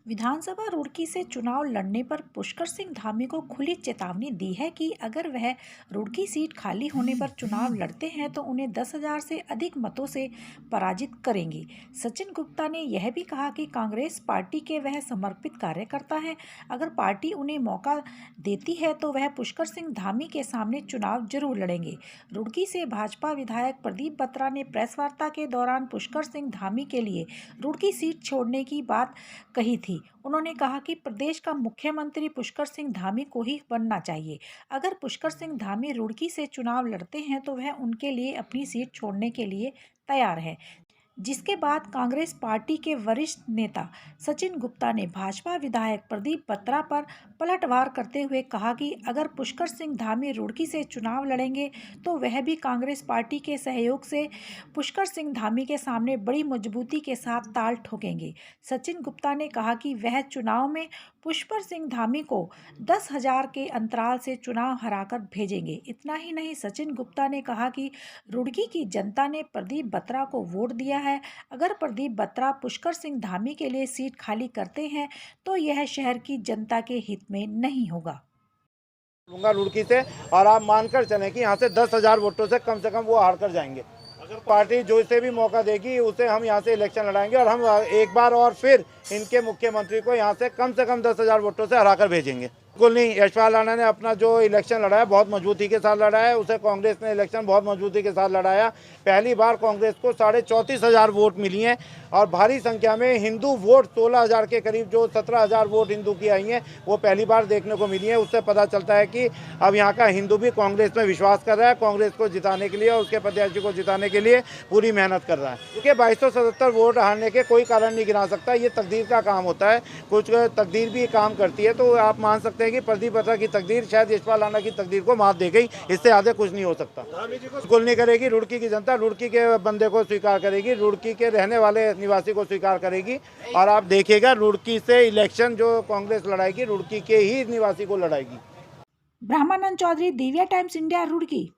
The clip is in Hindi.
विधानसभा रुड़की से चुनाव लड़ने पर पुष्कर सिंह धामी को खुली चेतावनी दी है कि अगर वह रुड़की सीट खाली होने पर चुनाव लड़ते हैं तो उन्हें 10,000 से अधिक मतों से पराजित करेंगे। सचिन गुप्ता ने यह भी कहा कि कांग्रेस पार्टी के वह समर्पित कार्यकर्ता हैं। अगर पार्टी उन्हें मौका देती है तो वह पुष्कर सिंह धामी के सामने चुनाव जरूर लड़ेंगे। रुड़की से भाजपा विधायक प्रदीप बत्रा ने प्रेस वार्ता के दौरान पुष्कर सिंह धामी के लिए रुड़की सीट छोड़ने की बात कही थी। उन्होंने कहा कि प्रदेश का मुख्यमंत्री पुष्कर सिंह धामी को ही बनना चाहिए। अगर पुष्कर सिंह धामी रुड़की से चुनाव लड़ते हैं तो वह उनके लिए अपनी सीट छोड़ने के लिए तैयार है। जिसके बाद कांग्रेस पार्टी के वरिष्ठ नेता सचिन गुप्ता ने भाजपा विधायक प्रदीप बत्रा पर पलटवार करते हुए कहा कि अगर पुष्कर सिंह धामी रुड़की से चुनाव लड़ेंगे तो वह भी कांग्रेस पार्टी के सहयोग से पुष्कर सिंह धामी के सामने बड़ी मजबूती के साथ ताल ठोकेंगे। सचिन गुप्ता ने कहा कि वह चुनाव में पुष्कर सिंह धामी को 10,000 के अंतराल से चुनाव हराकर भेजेंगे। इतना ही नहीं, सचिन गुप्ता ने कहा कि रुड़की की जनता ने प्रदीप बत्रा को वोट दिया है। अगर प्रदीप बत्रा पुष्कर सिंह धामी के लिए सीट खाली करते हैं तो यह शहर की जनता के हित में नहीं होगा। लूंगा रुड़की से, और आप मानकर चलें कि यहाँ से 10,000 वोटों से कम वो हार कर जाएंगे। अगर पार्टी जो इसे भी मौका देगी उसे हम यहाँ से इलेक्शन लड़ाएंगे और हम एक बार और फिर इनके मुख्यमंत्री को यहाँ से कम 10,000 वोटों से हराकर भेजेंगे। बिल्कुल नहीं, यशपाल राणा ने अपना जो इलेक्शन लड़ाया बहुत मजबूती के साथ लड़ाया है। उसे कांग्रेस ने इलेक्शन बहुत मजबूती के साथ लड़ाया। पहली बार कांग्रेस को 34,500 वोट मिली हैं और भारी संख्या में हिंदू वोट 16,000 के करीब, जो 17,000 वोट हिंदू की आई हैं वो पहली बार देखने को मिली है। उससे पता चलता है कि अब यहाँ का हिंदू भी कांग्रेस में विश्वास कर रहा है, कांग्रेस को जिताने के लिए और उसके प्रत्याशी को जिताने के लिए पूरी मेहनत कर रहा है। क्योंकि 2277 वोट हारने के कोई कारण नहीं गिना सकता, ये तकदीर का काम होता है। कुछ तकदीर भी काम करती है, तो आप मान सकते हैं कि प्रदीप बत्रा की तकदीर शायद यशपाल राणा की तकदीर को मात दे गई। इससे आगे कुछ नहीं हो सकता। बिल्कुल नहीं करेगी। रुड़की की जनता रुड़की के बंदे को स्वीकार करेगी, रुड़की के रहने वाले निवासी को स्वीकार करेगी। और आप देखिएगा रुड़की से इलेक्शन जो कांग्रेस लड़ाएगी रुड़की के ही निवासी को लड़ाएगी। ब्रह्मानंद चौधरी, दिव्या टाइम्स इंडिया, रुड़की।